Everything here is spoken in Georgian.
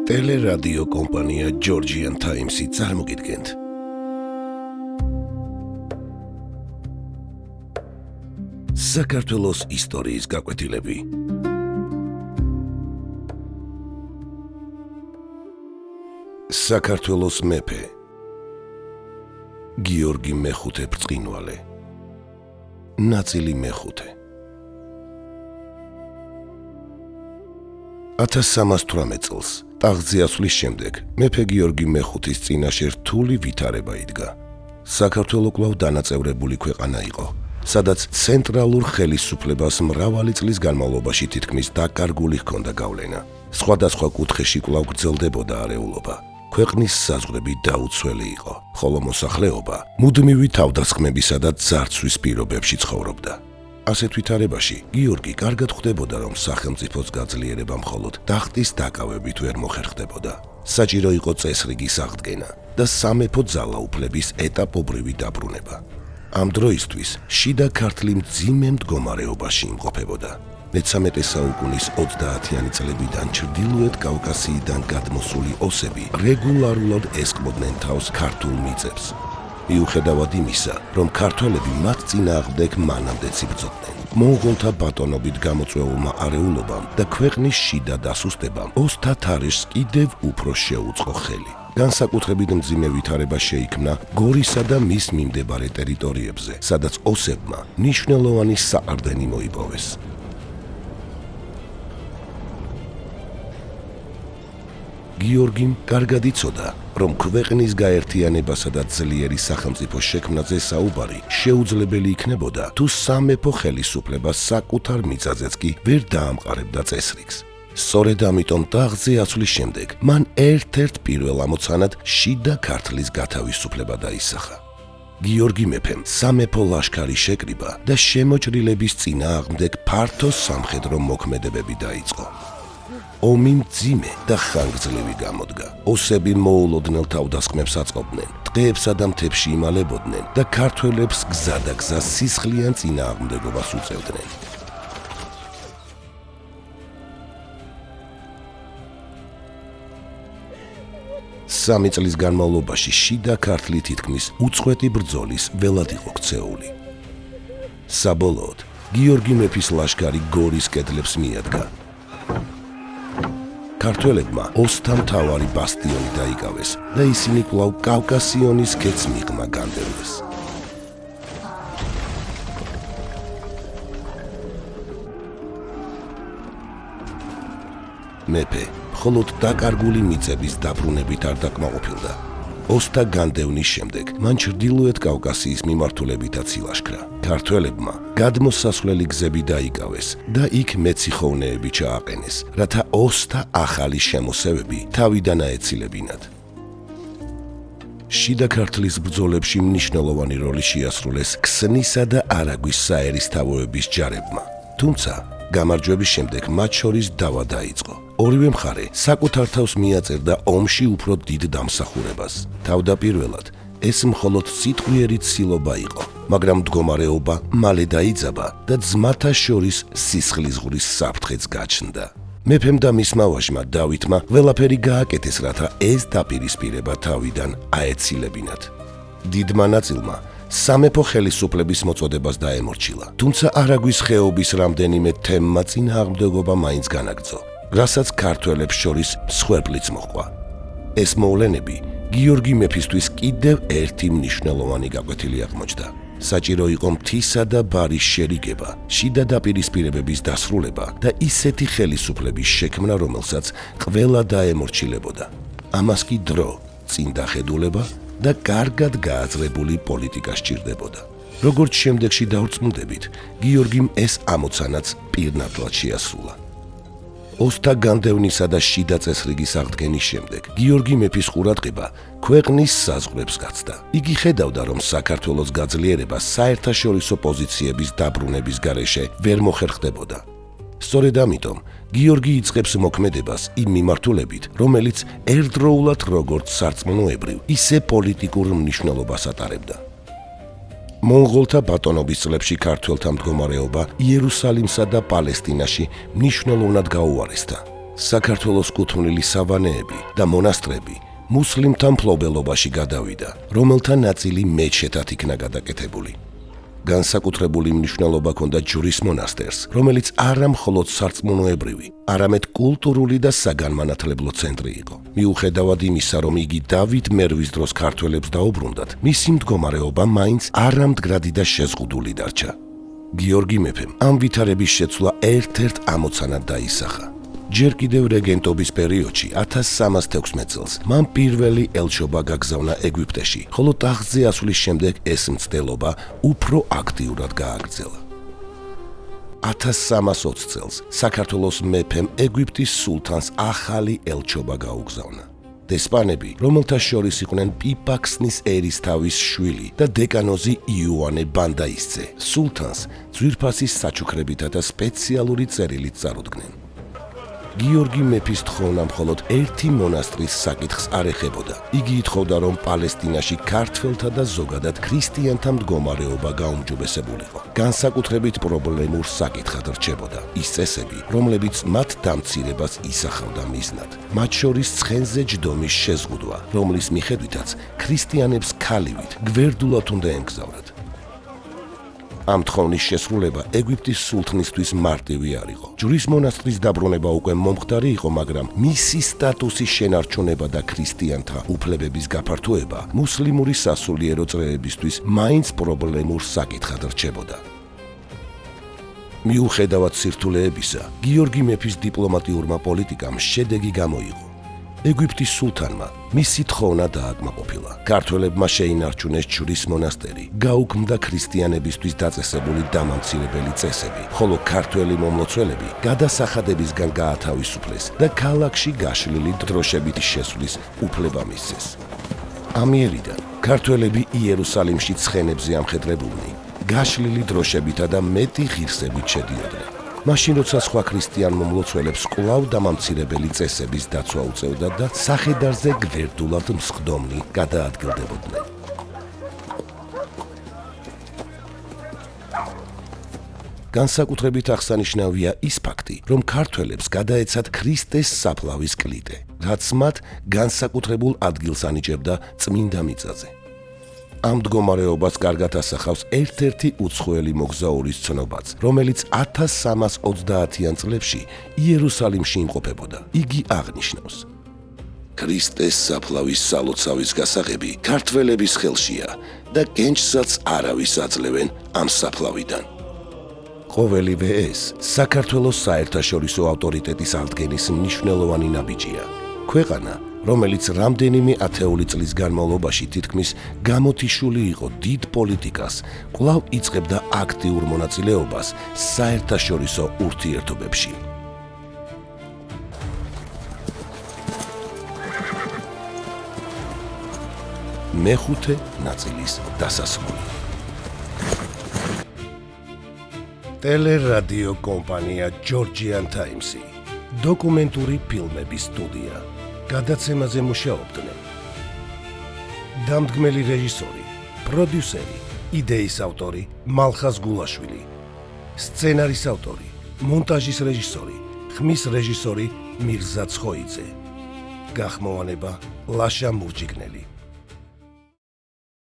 ტელერადიო კომპანია Georgian Times-ი წარმოგიდგენთ. საქართველოს ისტორიის გაკვეთილები. საქართველოს მეფე გიორგი მეხუთე ბრწყინვალე. ნაწილი მეხუთე. 1318 წელს ტახტზე ასვლის შემდეგ მეფე გიორგი მეხუთის წინაშე რთული ვითარება იდგა. საქართველო კვლავ დანაწევრებული ქვეყანა იყო, სადაც ცენტრალურ ხელისუფლებას მრავალი წლის განმავლობაში თითქმის დაკარგული ჰქონდა გავლენა. სხვადასხვა კუთხეში კვლავ გრძელდებოდა არეულობა. ქვეყნის საზღვრები დაუცველი იყო, ხოლო მოსახლეობა მუდმივი თავდასხმებისა და ძარცვის პირობებში ცხოვრობდა. ასეთ ვითარებაში გიორგი კარგად ხვდებოდა, რომ სახელმწიფოს გაძლიერება მხოლოდ ტახტის დაკავებით ვერ მოხერხდებოდა. საჭირო იყო წესრიგის აღდგენა და სამეფო ძალაუფლების ეტაპობრივი დაბრუნება. ამ დროისთვის შიდა ქართლი მძიმე მდგომარეობაში იმყოფებოდა. მე-13 საუკუნის 30-იანი წლებიდან ჩრდილოეთ კავკასიიდან გადმოსული ოსები რეგულარულად ესხმოდნენ თავს ქართულ მიწებს. მიუხედავად იმისა, რომ ქართველები მათ წინააღმდეგ მანამდეც იბრძოდნენ, მონღოლთა ბატონობით გამოწვეულმა არეულობამ და ქვეყნის შიდა დასუსტებამ ოსთა თარეშს კიდევ უფრო შეუწყო ხელი. განსაკუთრებით მძიმე ვითარება შეიქმნა გორისა და მის მიმდებარე ტერიტორიებზე, სადაც ოსებმა მნიშვნელოვანი საყრდენი მოიპოვეს. გიორგიმ კარგად იცოდა, რომ ქვეყნის გაერთიანებასა და ძლიერი სახელმწიფოს შექმნაზე საუბარი შეუძლებელი იქნებოდა, თუ სამეფო ხელისუფლება საკუთარ მიწაზეც კი ვერ დაამყარებდა წესრიგს. სწორედ ამიტომ ტახტზე ასვლის შემდეგ მან ერთ-ერთ პირველ ამოცანად შიდა ქართლის გათავისუფლება დაისახა. გიორგი მეფემ სამეფო ლაშქარი შეკრიბა და შემოჭრილების წინააღმდეგ ფართო სამხედრო მოქმედებები დაიწყო. ომი მძიმე და ხანგრძლივი გამოდგა. ოსები მოულოდნელ თავდასხმებს აწყობდნენ, ტყეებსა და მთებში იმალებოდნენ და ქართველებს გზა და გზა სისხლიან წინააღმდეგობას უწევდნენ. სამი წლის განმავლობაში შიდა ქართლი თითქმის უწყვეტი ბრძოლის ველად იყო ქცეული. საბოლოოდ გიორგი მეფის ლაშქარი გორის კედლებს მიადგა. ქართველებმა ოსთა მთავარი ბასტიონი დაიკავეს და ისინი კვლავ კავკასიონის ქედს მიღმა განდევნეს. მეფე მხოლოდ დაკარგული მიწების დაბრუნებით არ დაკმაყოფილდა. ოსთა განდევნის შემდეგ მან ჩრდილოეთ კავკასიის მიმართულებითაც ილაშქრა. ქართველებმა გადმოსასვლელი გზები დაიკავეს და იქ მეციხოვნეები ჩააყენეს, რათა ოსთა ახალი შემოსევები თავიდან აეცილებინათ. შიდა ქართლის ბრძოლებში მნიშვნელოვანი როლი შეასრულეს ქსნისა და არაგვის საერისთავოების ჯარებმა. თუმცა გამარჯვების შემდეგ მათ შორის დავა დაიწყო. ორივე მხარე საკუთარ თავს მიაწერდა ომში უფრო დიდ დამსახურებას. თავდაპირველად ეს მხოლოდ სიტყვიერი ცდილობა იყო, მაგრამ მდგომარეობა მალე დაიძაბა და ძმათა შორის სისხლისღვრის საფრთხეც გაჩნდა. მეფემ და მისმა ვაჟმა დავითმა ყველაფერი გააკეთეს, რათა ეს დაპირისპირება თავიდან აეცილებინათ. დიდმა ნაწილმა სამეფო ხელისუფლების მოწოდებას დაემორჩილა, თუმცა არაგვის ხეობის რამდენიმე თემმა წინააღმდეგობა მაინც განაგრძო, რასაც ქართველებს შორის მსხვერპლიც მოჰყვა. ეს მოვლენები გიორგი მეფისთვის კიდევ ერთი მნიშვნელოვანი გაკვეთილი აღმოჩნდა. საჭირო იყო მთისა და ბარის შერიგება, შიდა დაპირისპირებების დასრულება და ისეთი ხელისუფლების შექმნა, რომელსაც ყველა დაემორჩილებოდა. ამას კი დრო, წინდახედულება და კარგად გააზრებული პოლიტიკა სჭირდებოდა. როგორც შემდეგში დავრწმუნდებით, გიორგიმ ეს ამოცანაც პირნათლად შეასრულა. ოსთა განდევნისა და შიდა წესრიგის აღდგენის შემდეგ გიორგი მეფის ყურადღება ქვეყნის საზღვრებს გაცდა. იგი ხედავდა, რომ საქართველოს გაძლიერება საერთაშორისო პოზიციების დაბრუნების გარეშე ვერ მოხერხდებოდა. სწორედ ამიტომ გიორგი იწყებს მოქმედებას იმ მიმართულებით, რომელიც ერთდროულად როგორც სარწმუნოებრივ, ისე პოლიტიკურ მნიშვნელობას ატარებდა. მონღოლთა ბატონობის წლებში ქართველთა მდგომარეობა იერუსალიმსა და პალესტინაში მნიშვნელოვნად გაუარესდა. საქართველოს კუთვნილი სავანეები და მონასტრები მუსლიმთა მფლობელობაში გადავიდა, რომელთა ნაწილი მეჩეთად იქნა გადაკეთებული. განსაკუთრებული მნიშვნელობა ჰქონდა ჯვრის მონასტერს, რომელიც არა მხოლოდ სარწმუნოებრივი, არამედ კულტურული და საგანმანათლებლო ცენტრი იყო. მიუხედავად იმისა, რომ იგი დავით მერვის დროს ქართველებს დაუბრუნდათ, მისი მდგომარეობა მაინც არამდგრადი და შეზღუდული დარჩა. გიორგი მეფემ ამ ვითარების შეცვლა ერთ-ერთ ამოცანად დაისახა. ჯერ კიდევ რეგენტობის პერიოდში 1316 წელს მან პირველი ელჩობა გაგზავნა ეგვიპტეში, ხოლო ტახტზე ასვლის შემდეგ ეს მცდელობა უფრო აქტიურად გააგრძელა. 1320 წელს საქართველოს მეფემ ეგვიპტის სულთანს ახალი ელჩობა გაუგზავნა. დესპანები, რომელთა შორის იყვნენ პიპაქსნის ერისთავის შვილი და დეკანოზი იოანე ბანდაისძე, სულთანს ძვირფასის საჩუქრებითა და სპეციალური წერილით წარუდგნენ. გიორგი მეფის თხოვნა მხოლოდ ერთი მონასტრის საკითხს არ ეხებოდა. იგი ითხოვდა, რომ პალესტინაში ქართველთა და ზოგადად ქრისტიანთა მდგომარეობა გაუმჯობესებულიყო. განსაკუთრებით პრობლემურ საკითხად რჩებოდა ის წესები, რომლებიც მათ დამცირებას ისახავდა მიზნად. მათ შორის ცხენზე ჯდომის შეზღუდვა, რომლის მიხედვითაც ქრისტიანებს ქალივით გვერდულად უნდა ემგზავრათ. ამ თხოვნის შესრულება ეგვიპტის სულთნისთვის მარტივი არ იყო. ჯვრის მონასტრის დაბრუნება უკვე მომხდარი იყო, მაგრამ მისი სტატუსის შენარჩუნება და ქრისტიანთა უფლებების გაფართოება მუსლიმური სასულიერო წრეებისთვის მაინც პრობლემურ საკითხად რჩებოდა. მიუხედავად სირთულეებისა, გიორგი მეფის დიპლომატიურმა პოლიტიკამ შედეგი გამოიღო. ეგვიპტის სულთანმა მისი თხოვნა დააკმაყოფილა. ქართველებმა შეინარჩუნეს ჯვრის მონასტერი, გაუქმდა ქრისტიანებისთვის დაწესებული დამამცირებელი წესები, ხოლო ქართველი მომლოცველები გადასახადებისგან გაათავისუფლეს და ქალაქში გაშლილი დროშებით შესვლის უფლება მისცეს. ამიერიდან ქართველები იერუსალიმში ცხენებზე ამხედრებულნი, გაშლილი დროშებითა და მეტი ღირსებით შედიოდნენ. მაშინ როცა სხვა ქრისტიან მომლოცველებს კვლავ დამამცირებელი წესების დაცვა უწევდა და სახედარზე გვერდულად მსხდომნი გადაადგილდებოდნენ. განსაკუთრებით აღსანიშნავია ის ფაქტი, რომ ქართველებს გადაეცათ ქრისტეს საფლავის კლიტე, რაც მათ განსაკუთრებულ ადგილს ანიჭებდა წმინდა მიწაზე. ამ მდგომარეობას კარგად ასახავს ერთ-ერთი უცხოელი მოგზაურის ცნობაც, რომელიც 1320-იან წლებში იერუსალიმში იმყოფებოდა. იგი აღნიშნავს: ქრისტეს საფლავის სალოცავის გასაღები ქართველების ხელშია და კენჭსაც არავის აძლევენ ამ საფლავიდან. ყოველივე ეს საქართველოს საერთაშორისო ავტორიტეტის აღდგენის მნიშვნელოვანი ნაბიჯია. ქვეყანა, რომელიც რამდენიმე ათეული წლის განმავლობაში თითქმის გამოთიშული იყო დიდ პოლიტიკას, კვლავ იწყებდა აქტიურ მონაწილეობას საერთაშორისო ურთიერთობებში. მეხუთე ნაწილის დასასრული. ტელერადიო კომპანია Georgian Times-ი, დოკუმენტური ფილმების სტუდია. გადაცემაზე მუშაობდნენ დამდგმელი რეჟისორი, პროდიუსერი, იდეის ავტორი მალხაზ გულაშვილი, სცენარის ავტორი, მონტაჟის რეჟისორი, ხმის რეჟისორი მირზა ცხოიძე, გახმოვანება ლაშა მურჯიგნელი.